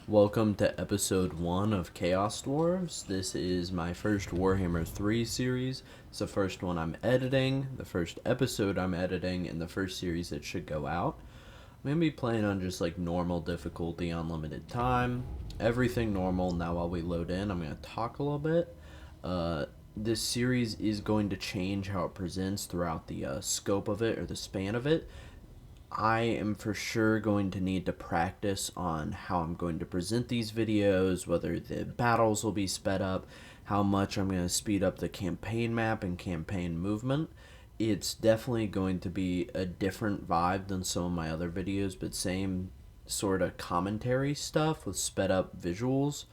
Welcome to episode 1 of Chaos Dwarves. This is my first Warhammer 3 series. It's the first one I'm editing, the first episode I'm editing, and the first series that should go out. I'm going to be playing on just like normal difficulty, unlimited time, everything normal. Now while we load in, I'm going to talk a little bit. This series is going to change how it presents throughout the scope of it or the span of it. I am for sure going to need to practice on how I'm going to present these videos, whether the battles will be sped up, how much I'm going to speed up the campaign map and campaign movement. It's definitely going to be a different vibe than some of my other videos, but same sort of commentary stuff with sped up visuals.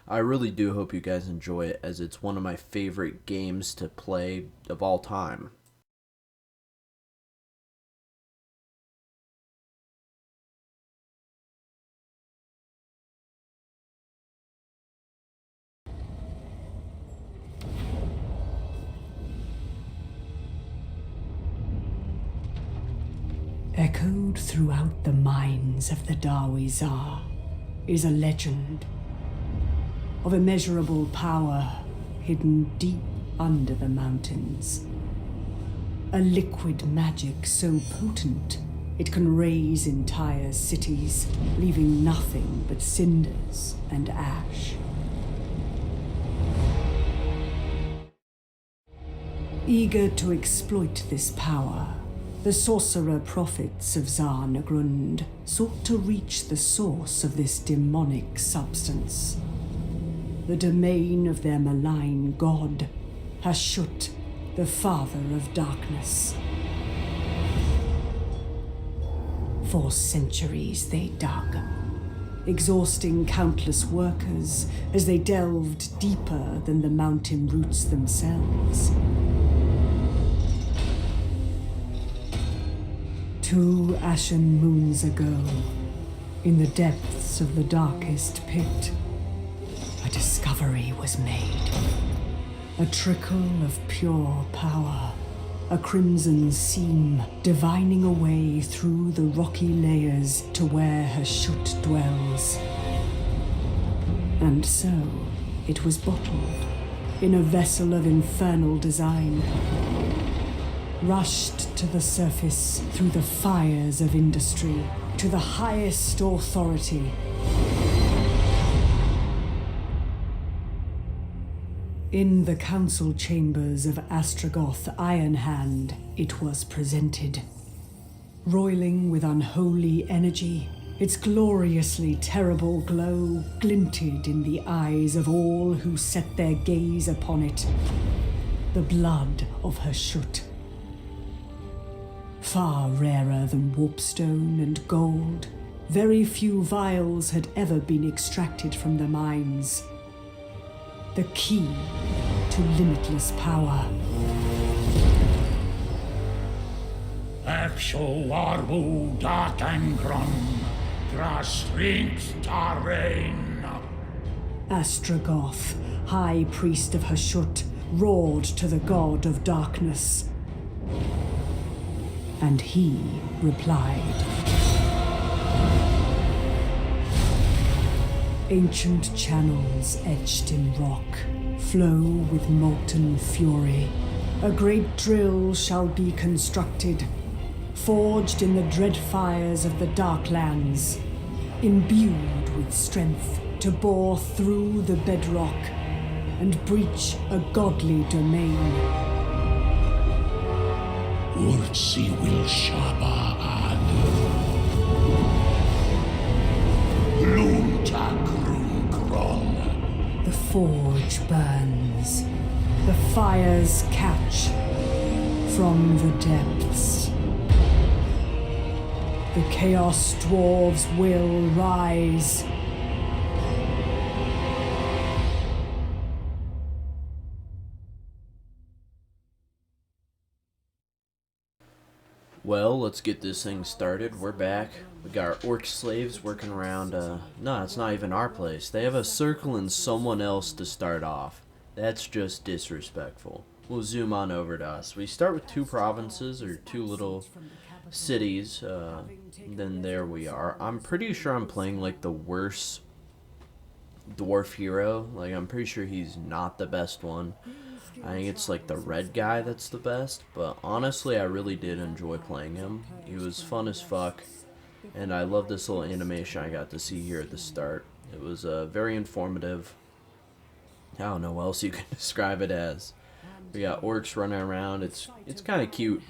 I really do hope you guys enjoy it, as it's one of my favorite games to play of all time. Echoed throughout the mines of the Darwizar is a legend of immeasurable power hidden deep under the mountains. A liquid magic so potent it can raise entire cities, leaving nothing but cinders and ash. Eager to exploit this power, the sorcerer prophets of Zarnagrund sought to reach the source of this demonic substance. The domain of their malign god, Hashut, the father of darkness. For centuries they dug, exhausting countless workers as they delved deeper than the mountain roots themselves. 2 ashen moons ago, in the depths of the darkest pit, a discovery was made. A trickle of pure power, a crimson seam divining a way through the rocky layers to where Hashut dwells. And so, it was bottled in a vessel of infernal design, rushed to the surface through the fires of industry, to the highest authority. In the council chambers of Astragoth Ironhand, it was presented. Roiling with unholy energy, its gloriously terrible glow glinted in the eyes of all who set their gaze upon it. The blood of Hashut. Far rarer than warpstone and gold, very few vials had ever been extracted from the mines. The key to limitless power. Exo arbu datangron, drastrinkt tarain. Astragoth, high priest of Hashut, roared to the god of darkness. And he replied. Ancient channels etched in rock flow with molten fury. A great drill shall be constructed, forged in the dread fires of the Darklands, imbued with strength to bore through the bedrock and breach a godly domain. Urtsi will shaba ad. Lunta grungron. The forge burns. The fires catch from the depths. The Chaos Dwarves will rise. Well, let's get this thing started. We're back. We got our orc slaves working around, no, it's not even our place. They have a circle and someone else to start off. That's just disrespectful. We'll zoom on over to us. We start with 2 provinces, or 2 little cities, then there we are. I'm pretty sure I'm playing like the worst dwarf hero. Like, I'm pretty sure he's not the best one. I think it's like the red guy that's the best, but honestly I really did enjoy playing him. He was fun as fuck, and I love this little animation I got to see here at the start. It was very informative. I don't know what else you can describe it as. We got orcs running around. It's kind of cute.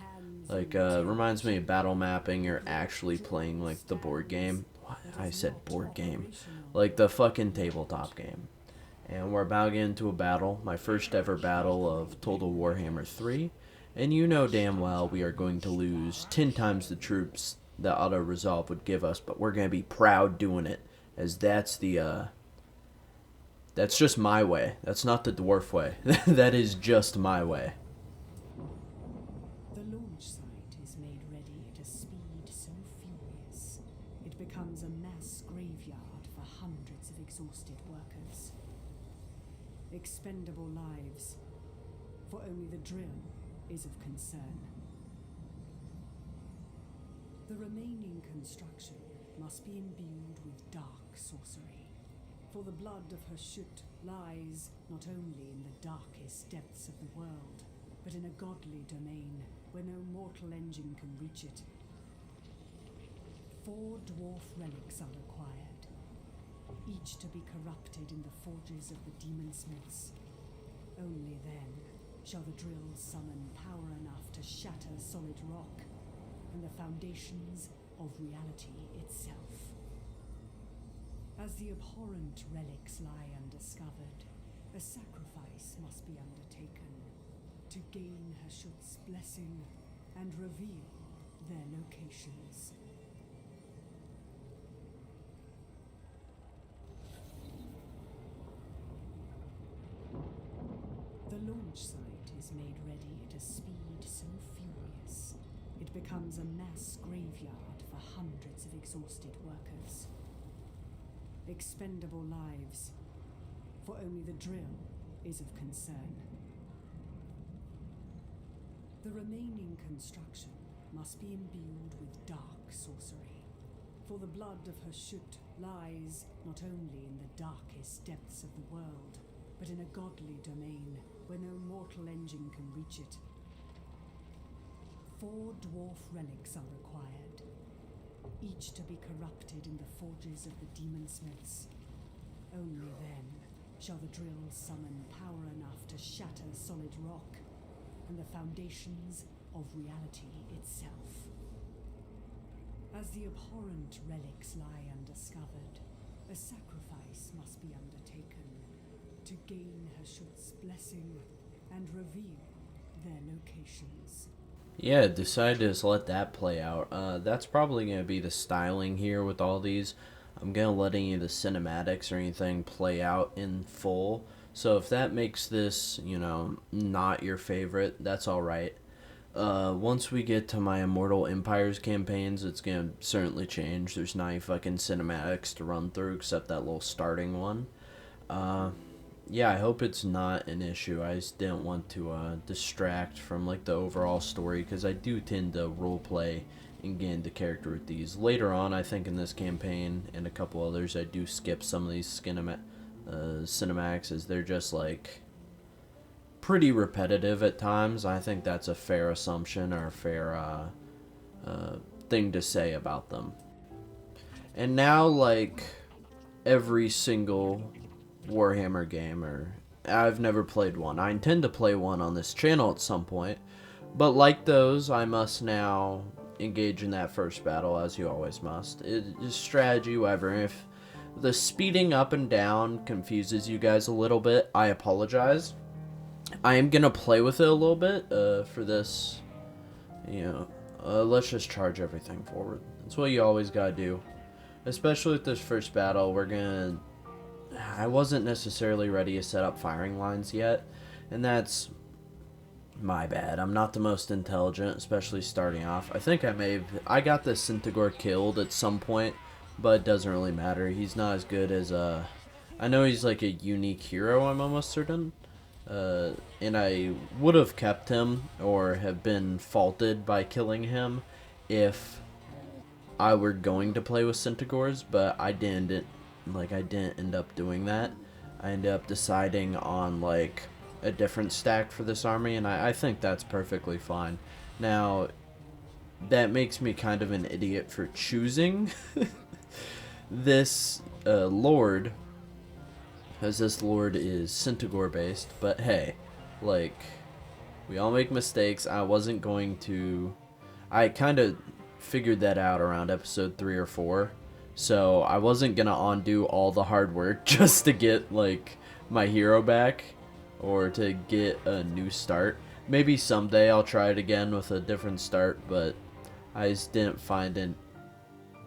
Like, reminds me of battle mapping. You're actually playing like the board game. What? I said board game. Like the fucking tabletop game. And we're about to get into a battle. My first ever battle of Total War Warhammer 3. And you know damn well we are going to lose 10 times the troops that auto resolve would give us, but we're going to be proud doing it, as that's the that's just my way. That's not the dwarf way. That is just my way. The launch site is made ready at a speed so furious, it becomes a mass graveyard for hundreds of exhausted workers. Expendable lives, for only the drill is of concern. The remaining construction must be imbued with dark sorcery, for the blood of her shoot lies not only in the darkest depths of the world, but in a godly domain where no mortal engine can reach it. 4 dwarf relics are required, each to be corrupted in the forges of the demon smiths. Only then shall the drill summon power enough to shatter solid rock and the foundations of reality itself. As the abhorrent relics lie undiscovered, a sacrifice must be undertaken to gain Hashut's blessing and reveal their locations. The launch site is made ready at a speed so furious, it becomes a mass graveyard for hundreds of exhausted workers. Expendable lives, for only the drill is of concern. The remaining construction must be imbued with dark sorcery, for the blood of her shoot lies not only in the darkest depths of the world, but in a godly domain where no mortal engine can reach it. 4 dwarf relics are required, each to be corrupted in the forges of the demon smiths. Only then shall the drill summon power enough to shatter solid rock and the foundations of reality itself. As the abhorrent relics lie undiscovered, a sacrifice must be undertaken to gain Hashut's blessing and reveal their locations. Yeah, decided to just let that play out. That's probably going to be the styling here with all these. I'm going to let any of the cinematics or anything play out in full. So if that makes this, not your favorite, that's alright. Once we get to my Immortal Empires campaigns, it's going to certainly change. There's not any fucking cinematics to run through except that little starting one. Yeah, I hope it's not an issue. I just didn't want to distract from like the overall story, because I do tend to roleplay and get into character with these. Later on, I think in this campaign and a couple others, I do skip some of these cinematics, as they're just like pretty repetitive at times. I think that's a fair assumption, or a fair thing to say about them. And now, like every single Warhammer game, or I've never played one. I intend to play one on this channel at some point, but like those, I must now engage in that first battle, as you always must. It is strategy, whatever. If the speeding up and down confuses you guys a little bit, I apologize. I am gonna play with it a little bit for this. Let's just charge everything forward. That's what you always gotta do, especially with this first battle. I wasn't necessarily ready to set up firing lines yet, and my bad. I'm not the most intelligent, especially starting off. I think I got the Centaur killed at some point, but it doesn't really matter. He's not as good as, I know he's like a unique hero, I'm almost certain, and I would have kept him, or have been faulted by killing him, if I were going to play with Centaurs, but I didn't. like, I didn't end up doing that. I ended up deciding on, like, a different stack for this army, and I think that's perfectly fine. Now, that makes me kind of an idiot for choosing this lord, because this lord is Centaur based, but hey, like, we all make mistakes. I wasn't going to... I kind of figured that out around episode 3 or 4, so I wasn't going to undo all the hard work just to get, like, my hero back, or to get a new start. Maybe someday I'll try it again with a different start, but I just didn't find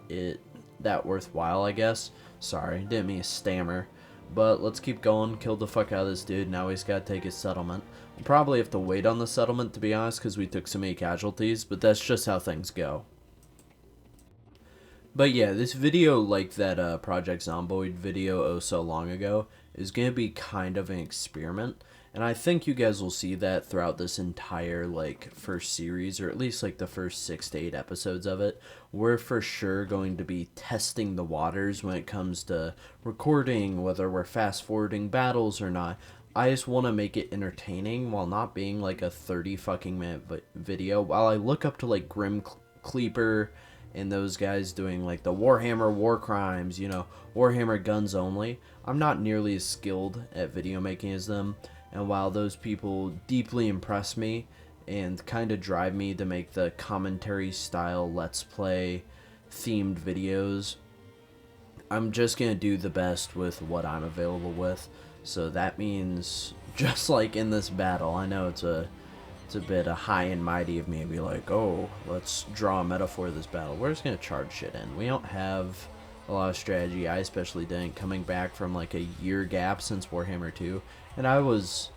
it that worthwhile, I guess. Sorry, didn't mean to stammer. But let's keep going, kill the fuck out of this dude. Now he's got to take his settlement. We'll probably have to wait on the settlement, to be honest, because we took so many casualties, but that's just how things go. But yeah, this video, like that Project Zomboid video oh so long ago, is going to be kind of an experiment. And I think you guys will see that throughout this entire, like, first series, or at least, like, the first 6 to 8 episodes of it. We're for sure going to be testing the waters when it comes to recording, whether we're fast-forwarding battles or not. I just want to make it entertaining while not being, like, a 30 fucking minute video. While I look up to, like, Grim Cleaper and those guys doing, like, the Warhammer War Crimes, you know, Warhammer Guns Only, I'm not nearly as skilled at video making as them. And while those people deeply impress me and kind of drive me to make the commentary style let's play themed videos, I'm just going to do the best with what I'm available with. So that means, just like in this battle, I know it's a bit high and mighty of me to be like, oh, let's draw a metaphor of this battle. We're just going to charge shit in. We don't have a lot of strategy. I especially didn't, coming back from like a year gap since Warhammer 2. And I was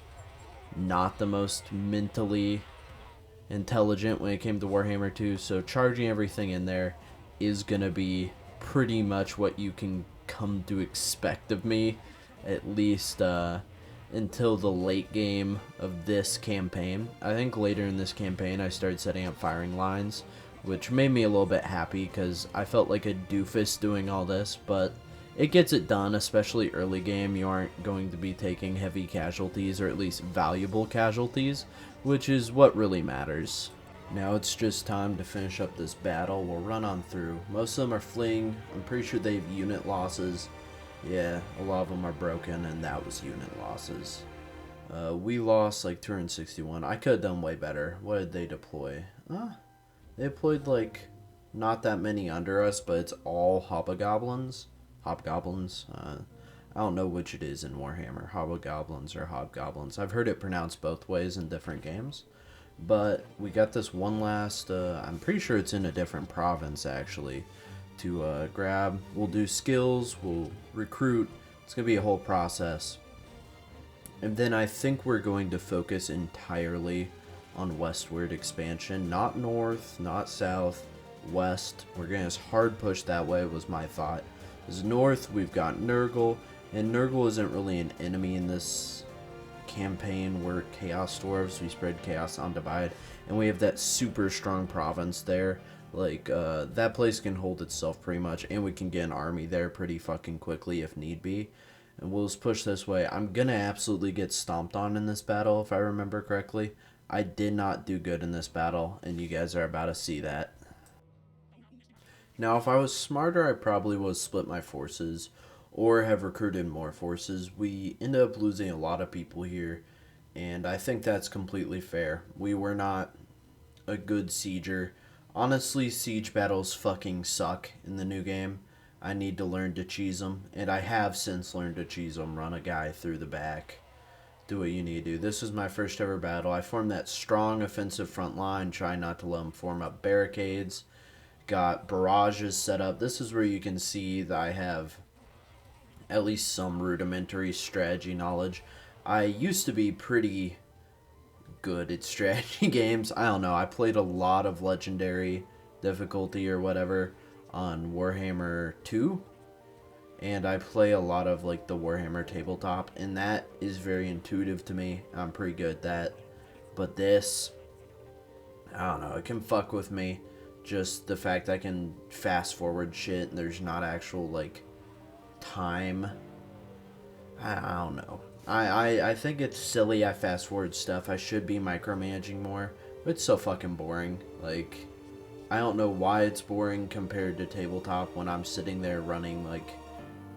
not the most mentally intelligent when it came to Warhammer 2, so charging everything in there is going to be pretty much what you can come to expect of me, at least until the late game of this campaign. I think later in this campaign I started setting up firing lines, which made me a little bit happy because I felt like a doofus doing all this, but it gets it done, especially early game. You aren't going to be taking heavy casualties, or at least valuable casualties, which is what really matters. Now it's just time to finish up this battle. We'll run on through. Most of them are fleeing. I'm pretty sure they have unit losses. Yeah, a lot of them are broken, and that was unit losses. We lost like 261. I could have done way better. What did they deploy? They deployed like not that many under us, but it's all hobgoblins. Hobgoblins. I don't know which it is in Warhammer, hobgoblins or hobgoblins. I've heard it pronounced both ways in different games. But we got this one last, I'm pretty sure it's in a different province actually, to grab. We'll do skills, we'll recruit. It's going to be a whole process. And then I think we're going to focus entirely on westward expansion. Not north, not south, west. We're going to hard push that way was my thought. As north, we've got Nurgle, and Nurgle isn't really an enemy in this campaign. We're Chaos Dwarves, we spread chaos on divide, and we have that super strong province there. Like, that place can hold itself pretty much, and we can get an army there pretty fucking quickly if need be. And we'll just push this way. I'm gonna absolutely get stomped on in this battle, if I remember correctly. I did not do good in this battle, and you guys are about to see that. Now, if I was smarter, I probably would have split my forces or have recruited more forces. We ended up losing a lot of people here, and I think that's completely fair. We were not a good sieger. Honestly, siege battles fucking suck in the new game. I need to learn to cheese them, and I have since learned to cheese them. Run a guy through the back. Do what you need to do. This is my first ever battle. I formed that strong offensive front line, try not to let them form up barricades. Got barrages set up. This is where you can see that I have at least some rudimentary strategy knowledge. I used to be pretty good at strategy games. I don't know. I played a lot of legendary difficulty or whatever on Warhammer 2. And I play a lot of like the Warhammer tabletop, and that is very intuitive to me. I'm pretty good at that. But this, I don't know, it can fuck with me. Just the fact I can fast forward shit and there's not actual like time. I don't know. I think it's silly I fast forward stuff. I should be micromanaging more. But it's so fucking boring. Like, I don't know why it's boring compared to tabletop when I'm sitting there running like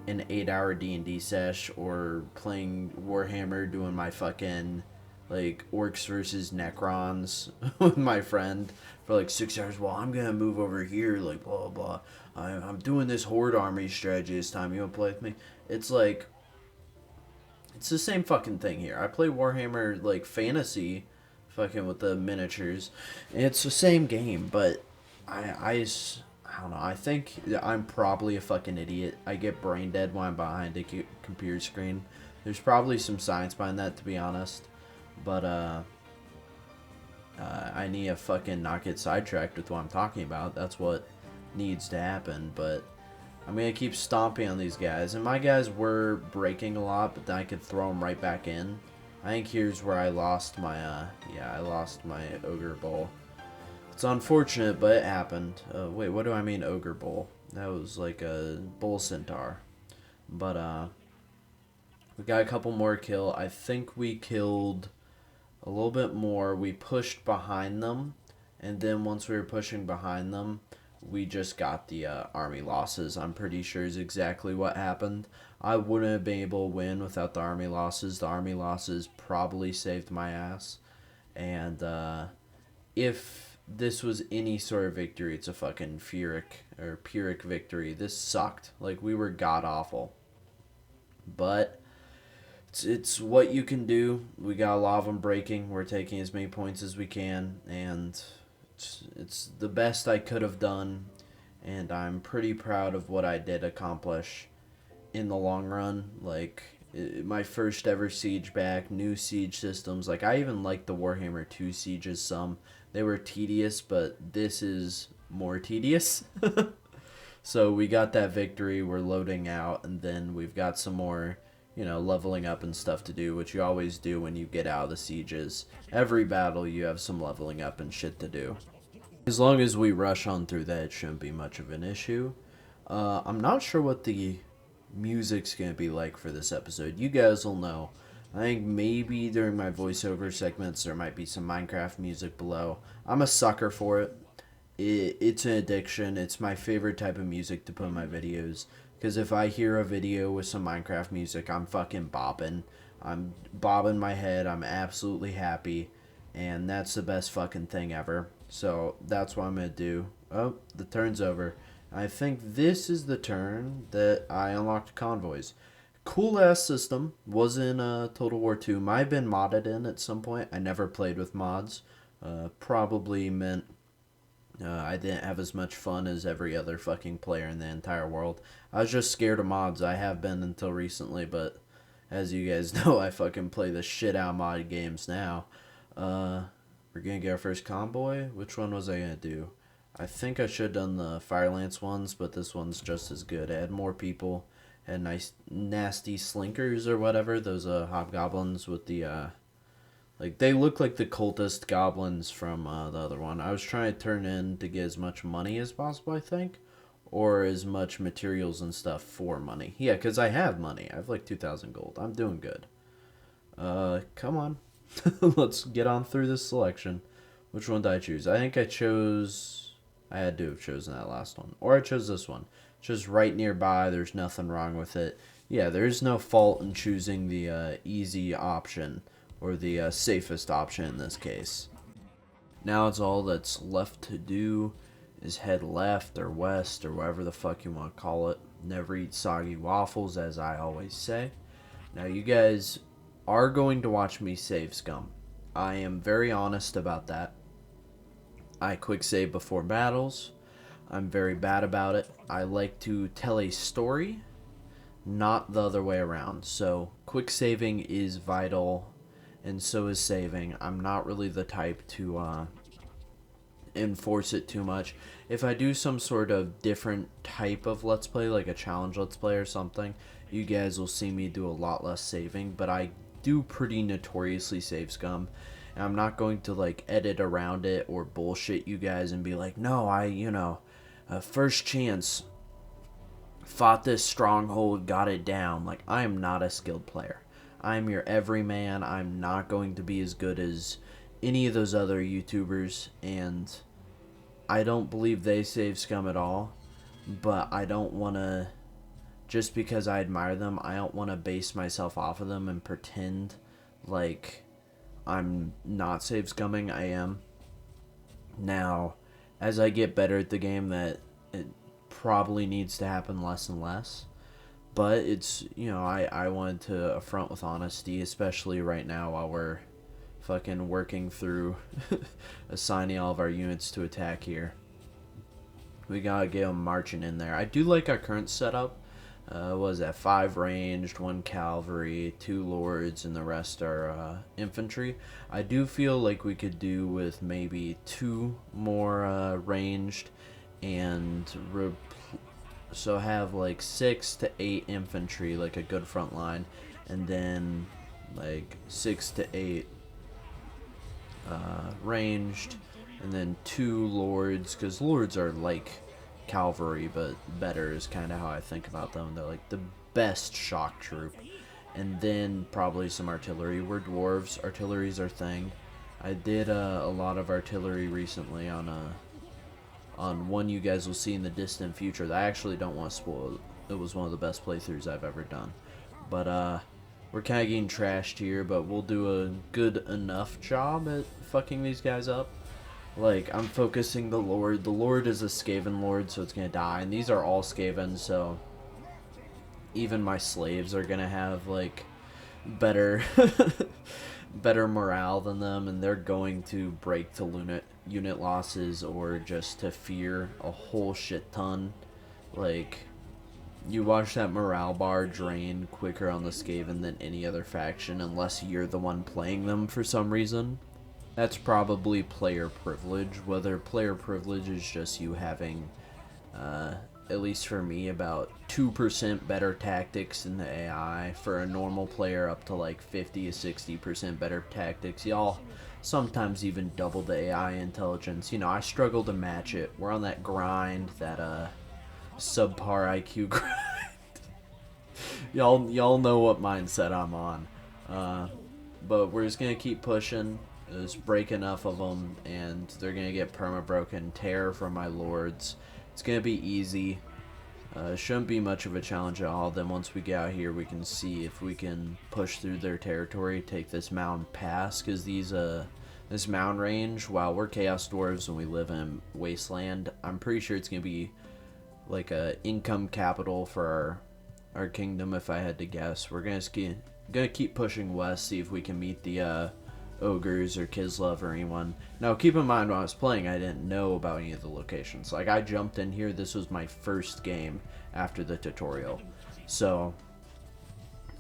an 8-hour D&D sesh or playing Warhammer doing my fucking like orcs versus necrons with my friend for like 6 hours. Well, I'm gonna move over here, like blah blah. I'm doing this horde army strategy this time. You wanna play with me? It's like, it's the same fucking thing here. I play Warhammer like fantasy, fucking with the miniatures. And it's the same game, but I don't know. I think I'm probably a fucking idiot. I get brain dead when I'm behind a computer screen. There's probably some science behind that, to be honest. But I need to fucking not get sidetracked with what I'm talking about. That's what needs to happen. But I'm gonna keep stomping on these guys, and my guys were breaking a lot, but then I could throw them right back in. I think here's where I lost my I lost my ogre bowl. It's unfortunate, but it happened. Wait, what do I mean ogre bowl? That was like a bull centaur. But we got a couple more kill. I think we killed a little bit more. We pushed behind them, and then once we were pushing behind them, we just got the army losses. I'm pretty sure is exactly what happened. I wouldn't have been able to win without the army losses. The army losses probably saved my ass. And if this was any sort of victory, it's a fucking Pyrrhic victory. This sucked. Like, we were god awful. But it's what you can do. We got a lot of them breaking. We're taking as many points as we can, and it's the best I could have done, and I'm pretty proud of what I did accomplish in the long run. Like, my first ever siege back, new siege systems. Like, I even liked the Warhammer 2 sieges some. They were tedious, but this is more tedious. So we got that victory. We're loading out, and then we've got some more, leveling up and stuff to do, which you always do when you get out of the sieges. Every battle, you have some leveling up and shit to do. As long as we rush on through that, it shouldn't be much of an issue. I'm not sure what the music's going to be like for this episode. You guys will know. I think maybe during my voiceover segments, there might be some Minecraft music below. I'm a sucker for it. It's an addiction. It's my favorite type of music to put in my videos. Because if I hear a video with some Minecraft music, I'm fucking bopping. I'm bobbing my head. I'm absolutely happy. And that's the best fucking thing ever. So that's what I'm going to do. Oh, the turn's over. I think this is the turn that I unlocked convoys. Cool ass system. Was in Total War 2. Might have been modded in at some point. I never played with mods. Probably meant I didn't have as much fun as every other fucking player in the entire world. I was just scared of mods. I have been until recently, but as you guys know, I fucking play the shit out of mod games now. We're gonna get our first convoy. Which one was I gonna do? I think I should have done the Firelance ones, but this one's just as good. It had more people. Had nice, nasty slinkers or whatever. Those hobgoblins with the, like, they look like the cultist goblins from the other one. I was trying to turn in to get as much money as possible, I think. Or as much materials and stuff for money. Yeah, because I have money. I have like 2,000 gold. I'm doing good. Come on. Let's get on through this selection. Which one did I choose? I think I chose... I had to have chosen that last one. Or I chose this one. Just right nearby. There's nothing wrong with it. Yeah, there's no fault in choosing the easy option. Or the safest option in this case. Now it's all that's left to do is head left or west or whatever the fuck you want to call it. Never eat soggy waffles, as I always say. Now you guys are going to watch me save scum. I am very honest about that. I quick save before battles. I'm very bad about it. I like to tell a story, not the other way around. So quick saving is vital, and so is saving. I'm not really the type to enforce it too much. If I do some sort of different type of let's play, like a challenge let's play or something, you guys will see me do a lot less saving, but I do pretty notoriously save scum, and I'm not going to like edit around it or bullshit you guys and be like, no, first chance fought this stronghold, got it down. Like, I am not a skilled player. I'm your everyman. I'm not going to be as good as any of those other YouTubers, and I don't believe they save scum at all, but I don't want to, just because I admire them, I don't want to base myself off of them and pretend like I'm not save scumming. I am. Now, as I get better at the game, that it probably needs to happen less and less. But it's, I wanted to affront with honesty, especially right now while we're fucking working through assigning all of our units to attack here. We gotta get them marching in there. I do like our current setup. Was at 5 ranged, 1 cavalry, 2 lords, and the rest are infantry. I do feel like we could do with maybe 2 more ranged, and so have like 6 to 8 infantry, like a good front line, and then like 6 to 8 ranged, and then 2 lords, because lords are like cavalry but better is kind of how I think about them. They're like the best shock troop. And then probably some artillery. We're dwarves, artillery's our thing. I did a lot of artillery recently on one you guys will see in the distant future that I actually don't want to spoil. It was one of the best playthroughs I've ever done. But we're kind of getting trashed here, but we'll do a good enough job at fucking these guys up. Like, I'm focusing the Lord. The Lord is a Skaven Lord, so it's gonna die. And these are all Skaven, so even my slaves are gonna have, like, better better morale than them, and they're going to break to unit losses or just to fear a whole shit ton. Like, you watch that morale bar drain quicker on the Skaven than any other faction, unless you're the one playing them for some reason. That's probably player privilege, whether player privilege is just you having, at least for me, about 2% better tactics in the AI, for a normal player up to like 50 to 60% better tactics. Y'all sometimes even double the AI intelligence. I struggle to match it. We're on that grind, that subpar IQ grind. Y'all know what mindset I'm on. But we're just gonna keep pushing. Just break enough of them, and they're gonna get perma-broken. Terror from my lords. It's gonna be easy. Shouldn't be much of a challenge at all. Then once we get out here, we can see if we can push through their territory, take this mountain pass, because this mountain range, while we're Chaos Dwarves and we live in Wasteland, I'm pretty sure it's gonna be like a income capital for our kingdom, if I had to guess. We're gonna keep pushing west, see if we can meet the ogres or Kislev or anyone. Now keep in mind, when I was playing, I didn't know about any of the locations. Like, I jumped in here, this was my first game after the tutorial, so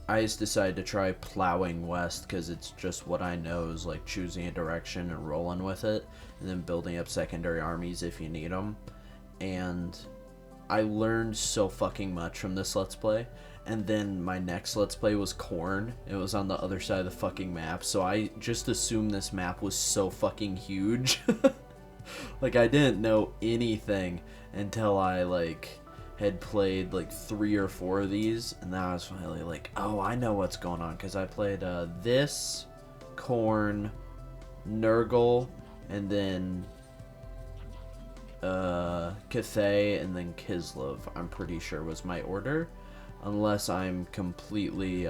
I just decided to try plowing west because it's just what I know, is like choosing a direction and rolling with it, and then building up secondary armies if you need them. And I learned so fucking much from this Let's Play. And then my next Let's Play was Corn. It was on the other side of the fucking map, so I just assumed this map was so fucking huge. Like, I didn't know anything until I, like, had played, like, 3 or 4 of these, and then I was finally like, oh, I know what's going on, because I played, this, Corn, Nurgle, and then, Cathay, and then Kislev, I'm pretty sure was my order. Unless I'm completely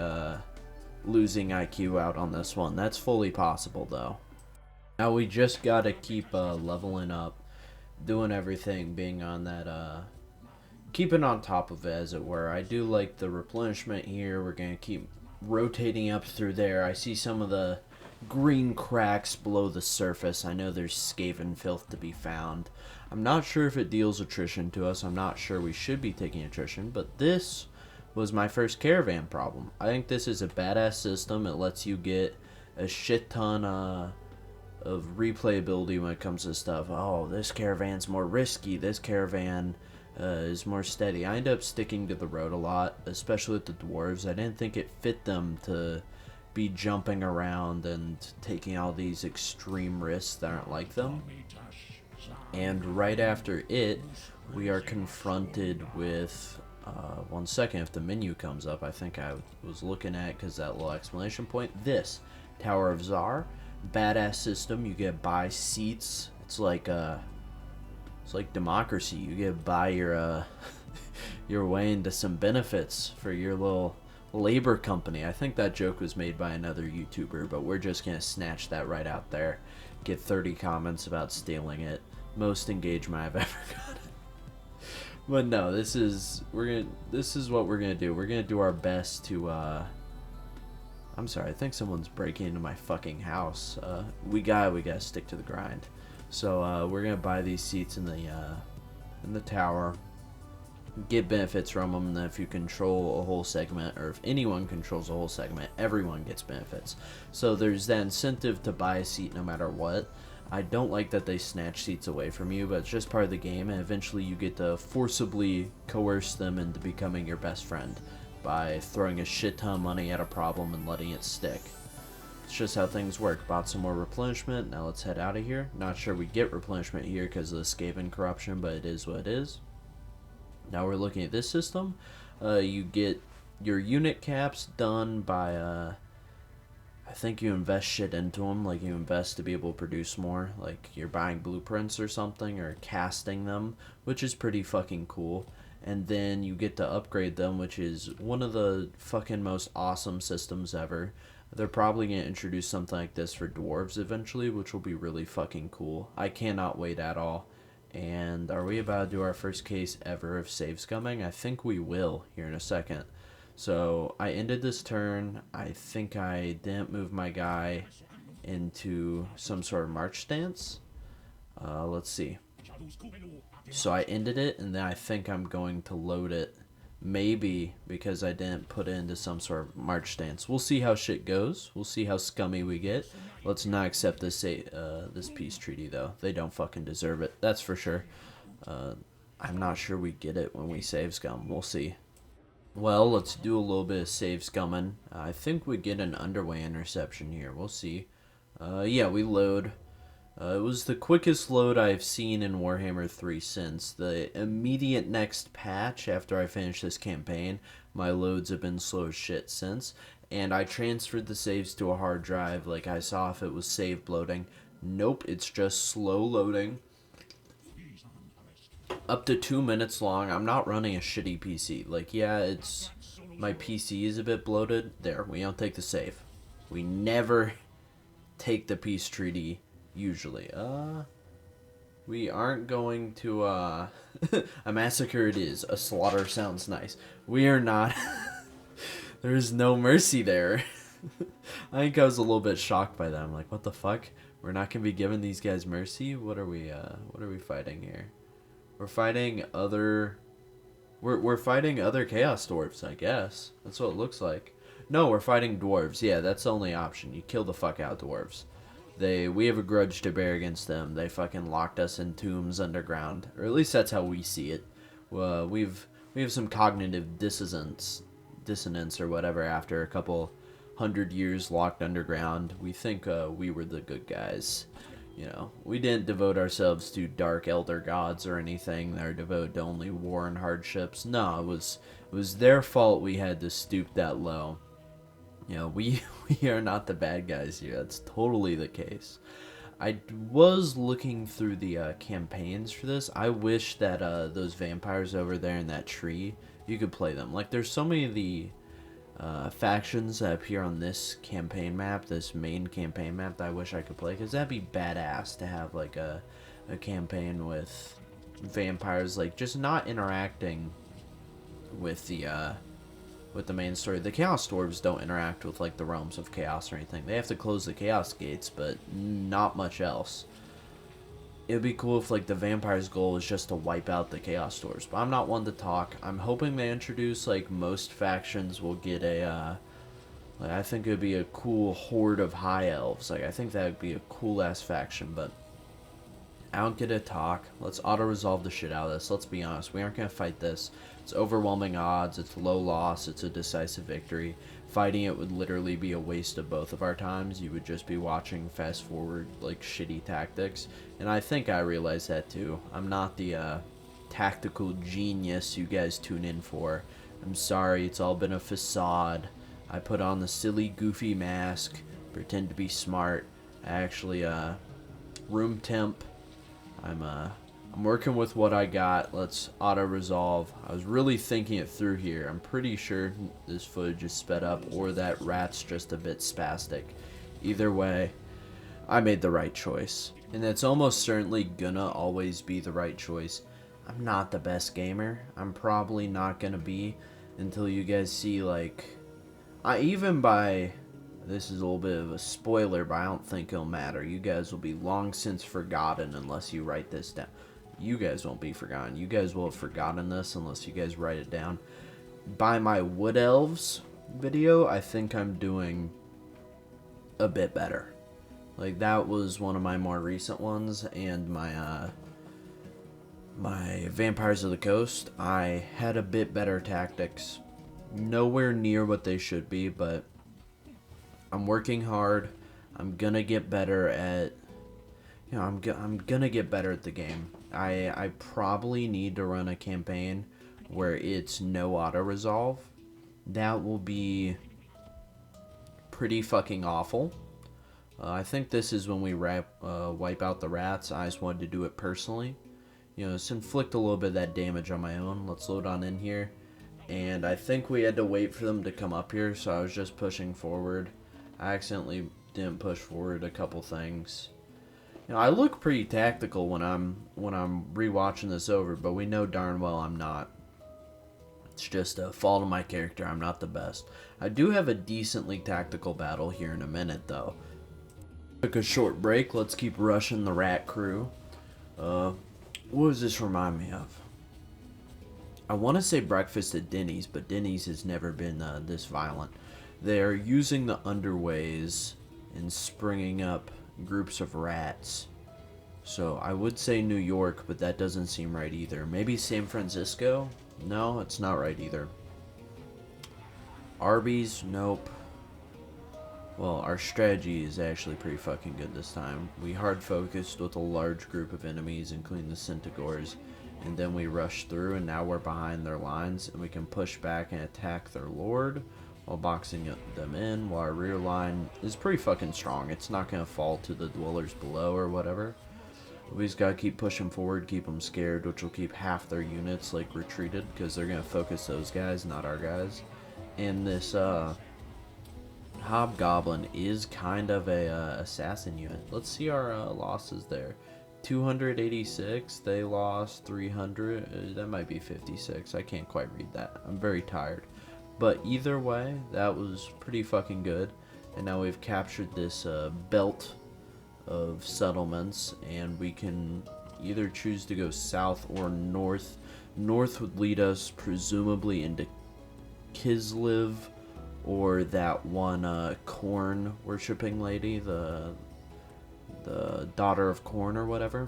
losing IQ out on this one. That's fully possible, though. Now we just gotta keep leveling up, doing everything, being on that, keeping on top of it, as it were. I do like the replenishment here. We're gonna keep rotating up through there. I see some of the green cracks below the surface. I know there's Skaven filth to be found. I'm not sure if it deals attrition to us. I'm not sure we should be taking attrition, but this was my first caravan problem. I think this is a badass system. It lets you get a shit ton of replayability when it comes to stuff. Oh, this caravan's more risky. This caravan is more steady. I end up sticking to the road a lot, especially with the dwarves. I didn't think it fit them to be jumping around and taking all these extreme risks that aren't like them. And right after it, we are confronted with One second, if the menu comes up, I think I was looking at, because that little exclamation point. This Tower of Czar, badass system. You get buy seats. It's like democracy. You get to buy your your way into some benefits for your little labor company. I think that joke was made by another YouTuber, but we're just gonna snatch that right out there. Get 30 comments about stealing it. Most engagement I've ever gotten. But no, this is what we're gonna do. We're gonna do our best to I'm sorry, I think someone's breaking into my fucking house. We gotta stick to the grind. So we're gonna buy these seats in the tower, get benefits from them, and then if you control a whole segment, or if anyone controls a whole segment, everyone gets benefits. So there's that incentive to buy a seat no matter what. I don't like that they snatch seats away from you, but it's just part of the game, and eventually you get to forcibly coerce them into becoming your best friend by throwing a shit ton of money at a problem and letting it stick. It's just how things work. Bought some more replenishment, now let's head out of here. Not sure we get replenishment here because of the Skaven corruption, but it is what it is. Now we're looking at this system. You get your unit caps done by I think you invest shit into them, like you invest to be able to produce more, like you're buying blueprints or something, or casting them, which is pretty fucking cool. And then you get to upgrade them, which is one of the fucking most awesome systems ever. They're probably going to introduce something like this for dwarves eventually, which will be really fucking cool. I cannot wait at all. And are we about to do our first case ever of saves coming? I think we will here in a second. So I ended this turn. I think I didn't move my guy into some sort of march stance. Let's see. So I ended it, and then I think I'm going to load it. Maybe because I didn't put it into some sort of march stance. We'll see how shit goes. We'll see how scummy we get. Let's not accept this this peace treaty, though. They don't fucking deserve it. That's for sure. I'm not sure we get it when we save scum. We'll see. Well, let's do a little bit of save scumming. I think we get an underway interception here. We'll see. Yeah, we load. It was the quickest load I've seen in Warhammer 3 since. The immediate next patch after I finish this campaign, my loads have been slow as shit since. And I transferred the saves to a hard drive. Like, I saw if it was save bloating. Nope, it's just slow loading. Up to 2 minutes long. I'm not running a shitty PC. Like, yeah, it's... my PC is a bit bloated. There, we don't take the save. We never take the peace treaty, usually. We aren't going to, a massacre it is. A slaughter sounds nice. We are not... There's no mercy there. I think I was a little bit shocked by that. I'm like, what the fuck? We're not gonna be giving these guys mercy? What are we fighting here? We're fighting other... We're fighting other Chaos Dwarves, I guess. That's what it looks like. No, we're fighting dwarves. Yeah, that's the only option. You kill the fuck out dwarves. We have a grudge to bear against them. They fucking locked us in tombs underground. Or at least that's how we see it. We have some cognitive dissonance or whatever after a couple 100 years locked underground. We think we were the good guys. You know, we didn't devote ourselves to dark elder gods or anything. They're devoted to only war and hardships. No, it was their fault we had to stoop that low. You know, we are not the bad guys here. That's totally the case. I was looking through the campaigns for this. I wish that those vampires over there in that tree, you could play them. Like, there's so many of the factions that appear on this campaign map, this main campaign map, that I wish I could play, because that'd be badass to have like a campaign with vampires, like just not interacting with the main story. The Chaos Dwarves don't interact with like the realms of chaos or anything. They have to close the chaos gates, but not much else. It would be cool if like the vampires' goal is just to wipe out the Chaos Dwarves, but I'm not one to talk. I'm hoping they introduce, like, most factions will get a like, I think it would be a cool horde of high elves. Like, I think that would be a cool ass faction, but I don't get to talk. Let's auto resolve the shit out of this. Let's be honest, we aren't gonna fight this. It's overwhelming odds, it's low loss, it's a decisive victory. Fighting it would literally be a waste of both of our times. You would just be watching fast forward, like, shitty tactics. And I think I realize that too. I'm not the tactical genius you guys tune in for. I'm sorry, it's all been a facade. I put on the silly, goofy mask, pretend to be smart. I actually, room temp. I'm working with what I got. Let's auto-resolve. I was really thinking it through here. I'm pretty sure this footage is sped up or that rat's just a bit spastic. Either way, I made the right choice. And it's almost certainly gonna always be the right choice. I'm not the best gamer. I'm probably not gonna be until you guys see, like... This is a little bit of a spoiler, but I don't think it'll matter. You guys will be long since forgotten unless you write this down. You guys won't be forgotten. You guys will have forgotten this unless you guys write it down. By my Wood Elves video, I think I'm doing a bit better. Like, that was one of my more recent ones, and my Vampires of the Coast, I had a bit better tactics. Nowhere near what they should be, but I'm working hard. I'm gonna get better at, I'm gonna get better at the game. I probably need to run a campaign where it's no auto-resolve. That will be pretty fucking awful. I think this is when we wipe out the rats. I just wanted to do it personally. Just inflict a little bit of that damage on my own. Let's load on in here. And I think we had to wait for them to come up here, so I was just pushing forward. I accidentally didn't push forward a couple things. I look pretty tactical when I'm rewatching this over, but we know darn well I'm not. It's just a fault of my character. I'm not the best. I do have a decently tactical battle here in a minute, though. Took a short break. Let's keep rushing the rat crew. What does this remind me of? I want to say Breakfast at Denny's, but Denny's has never been this violent. They're using the underways and springing up groups of rats. So I would say New York, but that doesn't seem right either. Maybe San Francisco? No, it's not right either. Arby's? Nope. Well, our strategy is actually pretty fucking good this time. We hard focused with a large group of enemies, including the Centaurs, and then we rush through, and now we're behind their lines, and we can push back and attack their lord while boxing them in, while our rear line is pretty fucking strong. It's not going to fall to the dwellers below or whatever. We just got to keep pushing forward, keep them scared, which will keep half their units like retreated, because they're going to focus those guys, not our guys. And this Hobgoblin is kind of a assassin unit. Let's see our losses there. 286, they lost 300, that might be 56, I can't quite read that, I'm very tired. But either way, that was pretty fucking good, and now we've captured this belt of settlements, and we can either choose to go south or north. North would lead us presumably into Kislev, or that one corn worshipping lady, the daughter of corn or whatever.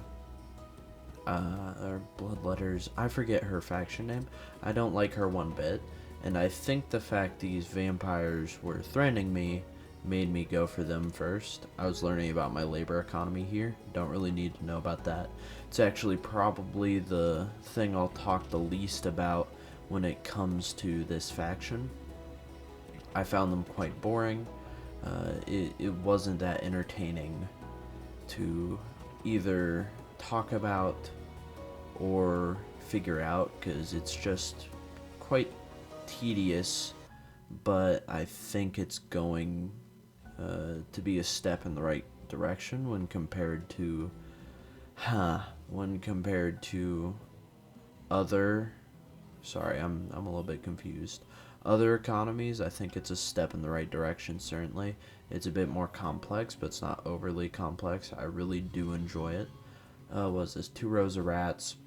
Or bloodletters, I forget her faction name. I don't like her one bit, and I think the fact these vampires were threatening me made me go for them first. I was learning about my labor economy here. Don't really need to know about that. It's actually probably the thing I'll talk the least about when it comes to this faction. I found them quite boring. It wasn't that entertaining to either talk about or figure out, because it's just quite tedious, but I think it's going to be a step in the right direction when compared to other, sorry, I'm a little bit confused. Other economies, I think it's a step in the right direction, certainly. It's a bit more complex, but it's not overly complex. I really do enjoy it. What was this? 2 rows of rats.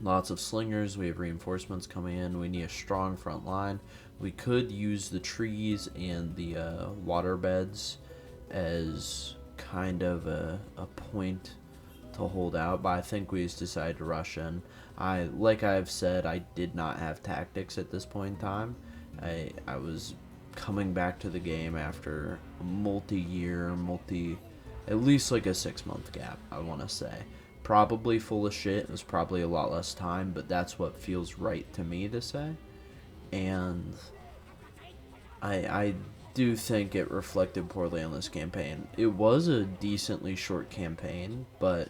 Lots of slingers. We have reinforcements coming in. We need a strong front line. We could use the trees and the water beds as kind of a point to hold out, but I think we just decided to rush in. Like I've said, I did not have tactics at this point in time. I was coming back to the game after a multi-year, at least like a 6-month gap, I want to say. probably full of shit. It was probably a lot less time, but that's what feels right to me to say. And I do think it reflected poorly on this campaign. It was a decently short campaign, but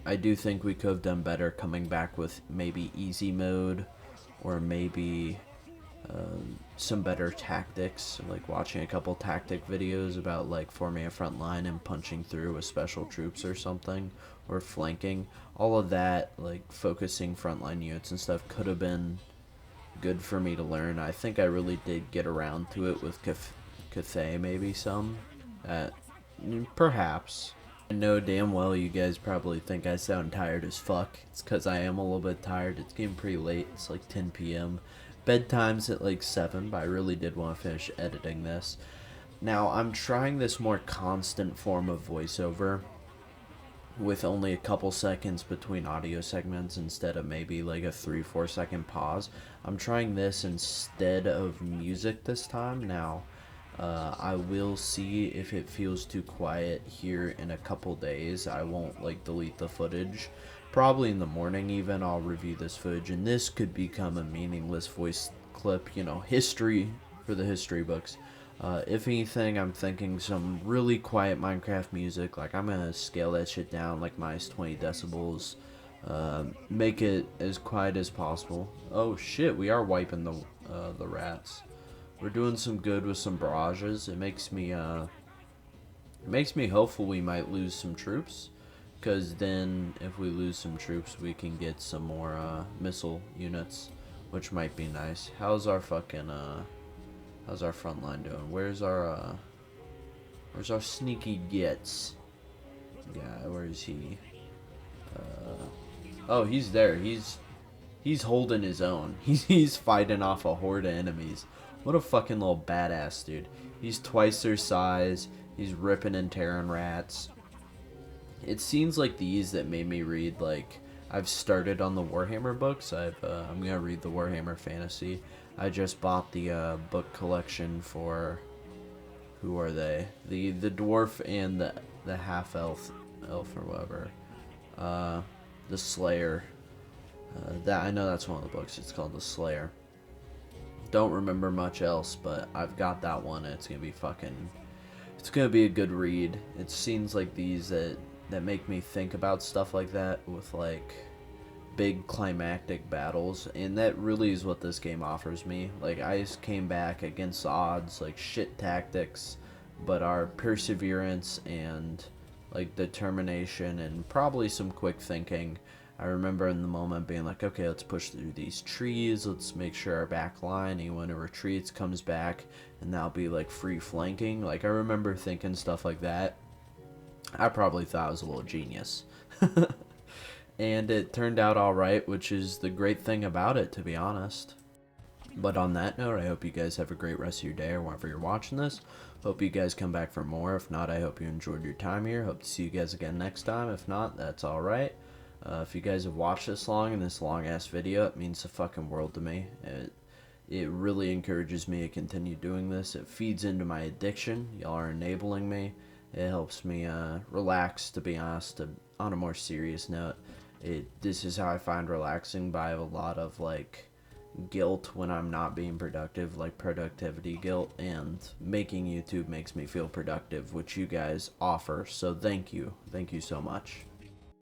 I do think we could have done better coming back with maybe easy mode, or maybe some better tactics, like watching a couple tactic videos about like forming a front line and punching through with special troops or something, or flanking. All of that, like focusing frontline units and stuff, could have been good for me to learn. I think I really did get around to it with Cathay, maybe some. Perhaps. I know damn well you guys probably think I sound tired as fuck. It's because I am a little bit tired. It's getting pretty late. It's like 10 p.m. Bedtime's at like 7, but I really did want to finish editing this. Now, I'm trying this more constant form of voiceover with only a couple seconds between audio segments instead of maybe like a 3-4 second pause. I'm trying this instead of music this time. Now, I will see if it feels too quiet here in a couple days. I won't like delete the footage. Probably in the morning even, I'll review this footage, and this could become a meaningless voice clip, you know, history for the history books. If anything, I'm thinking some really quiet Minecraft music. Like, I'm gonna scale that shit down like minus 20 decibels. Make it as quiet as possible. Oh shit, we are wiping the rats. We're doing some good with some barrages. It makes me hopeful we might lose some troops, because then if we lose some troops, we can get some more missile units, which might be nice. How's our fucking how's our front line doing? Where's our sneaky gets guy? Where is he? Oh, he's there. He's holding his own. He's fighting off a horde of enemies. What a fucking little badass, dude. He's twice their size. He's ripping and tearing rats. It seems like these that made me read, like, I've started on the Warhammer books. I'm gonna read the Warhammer Fantasy. I just bought the book collection for, who are they? The dwarf and the half elf or whatever. The Slayer. That, I know that's one of the books. It's called The Slayer. Don't remember much else, but I've got that one. And it's gonna be it's gonna be a good read. It seems like these that make me think about stuff like that, with like big climactic battles, and that really is what this game offers me. Like, I just came back against odds, like shit tactics, but our perseverance and like determination and probably some quick thinking. I remember in the moment being like, okay, let's push through these trees, let's make sure our back line, anyone who retreats comes back, and that'll be like free flanking. Like, I remember thinking stuff like that. I probably thought I was a little genius. And it turned out alright, which is the great thing about it, to be honest. But on that note, I hope you guys have a great rest of your day or whenever you're watching this. Hope you guys come back for more. If not, I hope you enjoyed your time here. Hope to see you guys again next time. If not, that's alright. If you guys have watched this long in this long ass video, it means the fucking world to me. It really encourages me to continue doing this. It feeds into my addiction. Y'all are enabling me. It helps me relax, to be honest. On a more serious note, this is how I find relaxing, but I have a lot of like guilt when I'm not being productive, like productivity guilt, and making YouTube makes me feel productive, which you guys offer. So thank you so much.